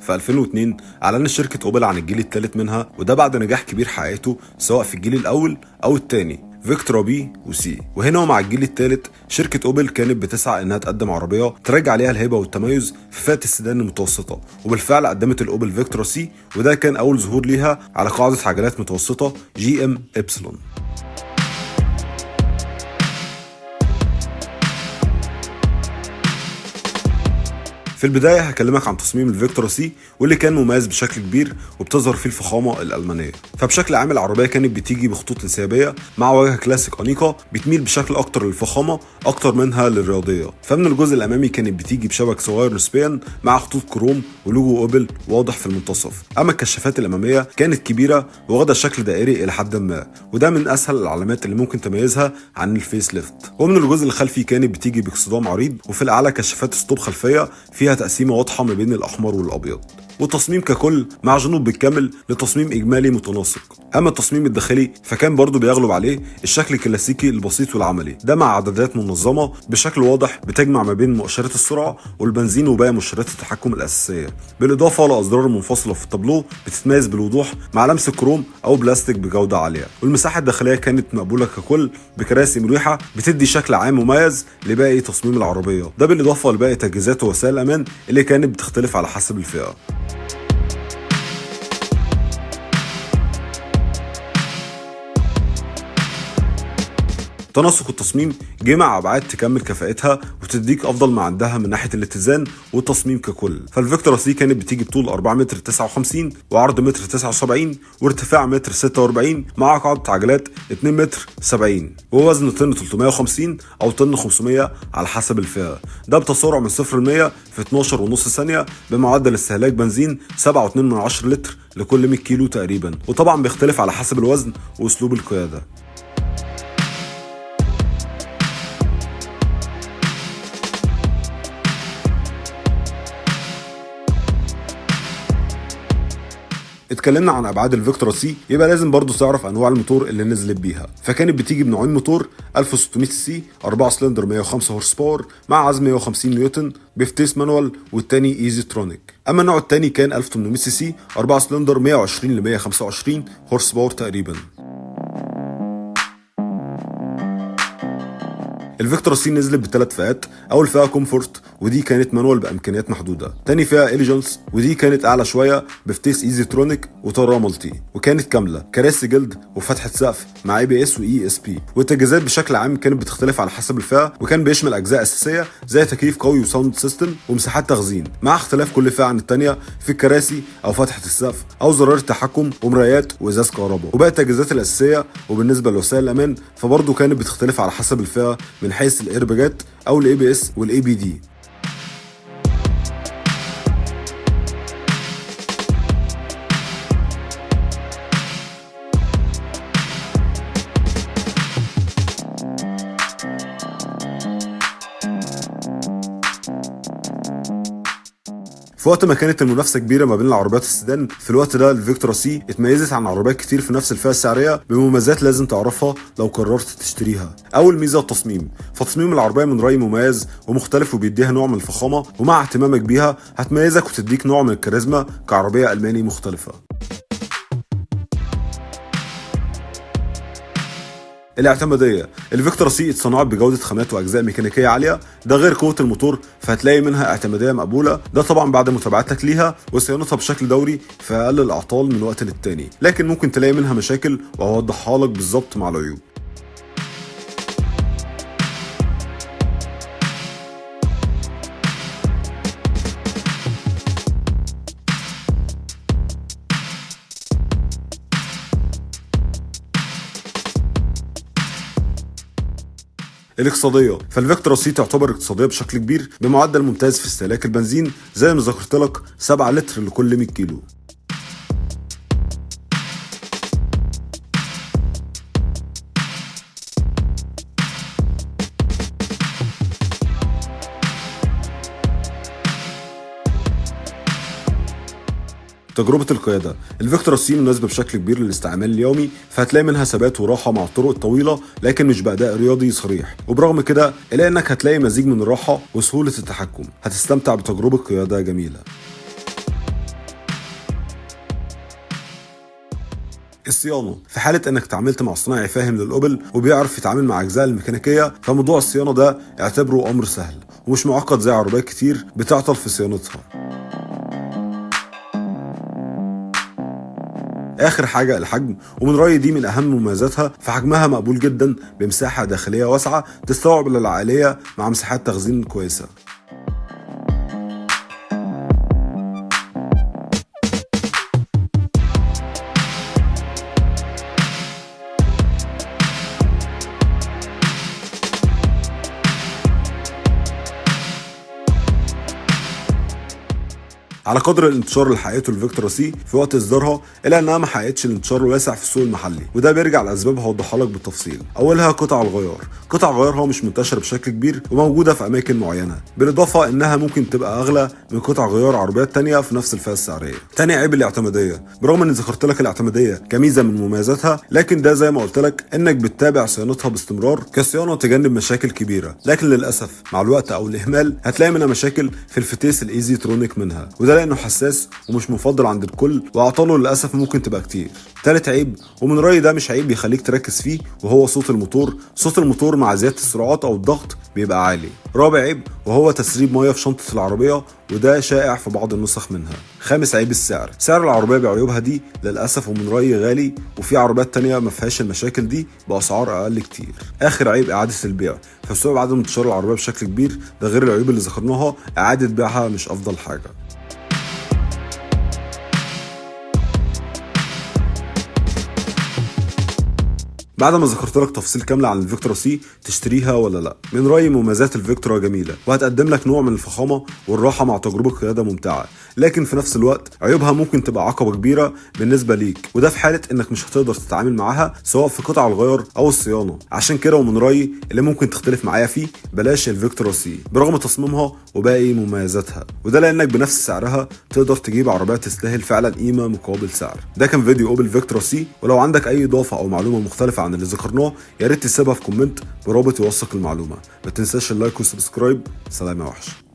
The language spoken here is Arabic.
في 2002 أعلنت شركة أوبل عن الجيل الثالث منها، وده بعد نجاح كبير حققته سواء في الجيل الأول أو الثاني فيكتورا بي وسي. وهنا ومع الجيل الثالث شركة أوبل كانت بتسعى إنها تقدم عربية ترجع عليها الهيبة والتميز في فئة السيدان المتوسطة، وبالفعل قدمت الأوبل فيكتورا سي، وده كان أول ظهور ليها على قاعدة عجلات متوسطة جي ام إبسلون. في البداية هكلمك عن تصميم الفيكتورا سي واللي كان مميز بشكل كبير وبتظهر فيه الفخامة الألمانية. فبشكل عام العربية كانت بتيجي بخطوط انسيابية مع واجهة كلاسيك أنيقة بتميل بشكل أكتر للفخامة أكتر منها للرياضية. فمن الجزء الأمامي كانت بتيجي بشبك صغير نسبيا مع خطوط كروم ولوجو أوبل واضح في المنتصف. أما الكشافات الأمامية كانت كبيرة واخدة شكل دائري إلى حد ما، وده من أسهل العلامات اللي ممكن تميزها عن الفيس ليفت. ومن الجزء الخلفي كانت بتيجي باكسدام عريض، وفي الأعلى كشافات ستوب خلفية فيها تقسيمة واضحة ما بين الأحمر والأبيض، والتصميم ككل مع جنوب بالكامل لتصميم إجمالي متناسق. أما التصميم الداخلي فكان برضو بيغلب عليه الشكل الكلاسيكي البسيط والعملي، ده مع عدادات منظمة بشكل واضح بتجمع ما بين مؤشرات السرعة والبنزين وباقي مؤشرات التحكم الأساسية، بالإضافة لأزرار منفصلة في التابلو بتتميز بالوضوح مع لمس كروم أو بلاستيك بجودة عالية. والمساحة الداخلية كانت مقبولة ككل بكراسي مريحة بتدي شكل عام مميز لباقي تصميم العربية، ده بالإضافة لباقي تجهيزات ووسائل الأمان اللي كانت بتختلف على حسب الفئة. تناسق التصميم جه مع ابعاد تكمل كفاءتها وتديك افضل ما عندها من ناحيه الاتزان والتصميم ككل. فالفيكتورا سي كانت بتيجي بطول 4 متر 59 وعرض متر 79 وارتفاع متر 46 مع قاعده عجلات 2 متر 70 ووزن طن 350 او طن 500 على حسب الفئه، ده بتسارع من 0 ل 100 في 12.5 ثانيه بمعدل استهلاك بنزين 7.2 لتر لكل 100 كيلو تقريبا، وطبعا بيختلف على حسب الوزن واسلوب القياده. اتكلمنا عن ابعاد الفيكتورا سي، يبقى لازم برضو تعرف انواع الموتور اللي نزلت بيها. فكانت بتيجي بنوعين موتور 1600 سي 4 سلندر 105 هورس باور مع عزم 150 نيوتن بفتيس مانوال والتاني ايزي ترونيك. اما النوع التاني كان 1800 سي 4 سلندر 120 ل 125 هورس باور تقريبا. الفيكتورا سي نزلت بثلاث فئات. اول فئه كومفورت ودي كانت مانوال بامكانيات محدوده، تاني فئه اليجنس ودي كانت اعلى شويه بفتيس ايزي ترونيك وطاره مالتي، وكانت كامله كراسي جلد وفتحه سقف مع اي بي اس واي اس بي. والتجهيزات بشكل عام كانت بتختلف على حسب الفئه، وكان بيشمل اجزاء اساسيه زي تكييف قوي وساوند سيستم ومساحات تخزين، مع اختلاف كل فئه عن الثانيه في الكراسي او فتحه السقف او زرار التحكم ومرايات وازاز كهرباء وباقي التجهيزات الاساسيه. وبالنسبه لوسائل الامان فبرضه كانت بتختلف على حسب الفئه من حيث الايرباجات او الاي بي اس والاي بي دي. في وقت ما كانت المنافسه كبيره ما بين العربيات السيدان، في الوقت ده الفيكتورا سي اتميزت عن عربيات كتير في نفس الفئه السعريه بمميزات لازم تعرفها لو قررت تشتريها. اول ميزه التصميم، فتصميم العربيه من رايي مميز ومختلف وبيديها نوع من الفخامه، ومع اهتمامك بيها هتميزك وتديك نوع من الكاريزما كعربيه الماني مختلفه. الاعتماديه، الفيكتورا سي اتصنعت بجوده خامات واجزاء ميكانيكيه عاليه، ده غير قوه الموتور فهتلاقي منها اعتماديه مقبوله، ده طبعا بعد متابعتك ليها وصيانتها بشكل دوري في اقل الاعطال من وقت للتاني، لكن ممكن تلاقي منها مشاكل وهوضحها لك بالظبط مع العيوب. الاقتصاديه، فالفيكتورا سي تعتبر اقتصاديه بشكل كبير بمعدل ممتاز في استهلاك البنزين زي ما ذكرت لك 7 لتر لكل 100 كيلو. تجربة القيادة، الفيكتورا سي مناسبة بشكل كبير للاستعمال اليومي، فهتلاقي منها ثبات وراحة مع الطرق الطويلة لكن مش بأداء رياضي صريح، وبرغم كده إلا إنك هتلاقي مزيج من الراحة وسهولة التحكم، هتستمتع بتجربة قيادة جميلة. الصيانه، في حاله انك اتعاملت مع صنايعي فاهم للاوبل وبيعرف يتعامل مع اجزاء الميكانيكيه، فموضوع الصيانه ده اعتبره امر سهل ومش معقد زي عربيات كتير بتعطل في صيانتها. اخر حاجه الحجم، ومن رايي دي من اهم مميزاتها، فحجمها مقبول جدا بمساحه داخليه واسعه تستوعب العائليه مع مساحات تخزين كويسه. على قدر الانتشار اللي حققته الفيكتورا سي في وقت اصدارها، الا انها ما حققتش الانتشار الواسع في السوق المحلي، وده بيرجع لاسباب هوضحها لك بالتفصيل. اولها قطع الغيار. قطع غيارها مش منتشره بشكل كبير وموجوده في اماكن معينه، بالاضافه انها ممكن تبقى اغلى من قطع غيار عربيات تانية في نفس الفئه السعريه. تاني عيب الاعتماديه. برغم اني ذكرت لك الاعتماديه كميزه من مميزاتها، لكن ده زي ما قلت لك انك بتتابع صيانتها باستمرار كصيانه تجنب مشاكل كبيره، لكن للاسف مع الوقت او الاهمال هتلاقي منها مشاكل في الفتيس الايزي ترونيك منها، وده لانه حساس ومش مفضل عند الكل واعطاله للاسف ممكن تبقى كتير. تالت عيب، ومن رايي ده مش عيب يخليك تركز فيه، وهو صوت الموتور. صوت الموتور مع زياده السرعات او الضغط بيبقى عالي. رابع عيب وهو تسريب ميه في شنطه العربيه، وده شائع في بعض النسخ منها. خامس عيب السعر. سعر العربيه بعيوبها دي للاسف ومن رايي غالي، وفي عربيات تانية ما فيهاش المشاكل دي باسعار اقل كتير. اخر عيب اعاده البيع. فبسبب عدم انتشار العربيه بشكل كبير، ده غير العيوب اللي ذكرناها، اعاده بيعها مش افضل حاجه. بعد ما ذكرت لك تفاصيل كامله عن الفيكتورا سي، تشتريها ولا لا؟ من رايي مميزات الفيكتورا جميله وهتقدم لك نوع من الفخامه والراحه مع تجربه قياده ممتعه، لكن في نفس الوقت عيوبها ممكن تبقى عقبه كبيره بالنسبه ليك، وده في حاله انك مش هتقدر تتعامل معاها سواء في قطع الغيار او الصيانه. عشان كده ومن رايي اللي ممكن تختلف معايا فيه، بلاش الفيكتورا سي برغم تصميمها وباقي مميزاتها، وده لانك بنفس سعرها تقدر تجيب عربيه تستاهل فعلا قيمه مقابل سعر. ده كان فيديو اوبل فيكتورا سي، ولو عندك اي اضافه او معلومه مختلفه عن اللي ذكرناه يا ريت تسيبها في كومنت برابط يوثق المعلومه. ما تنساش اللايك والسبسكرايب. سلام يا وحش.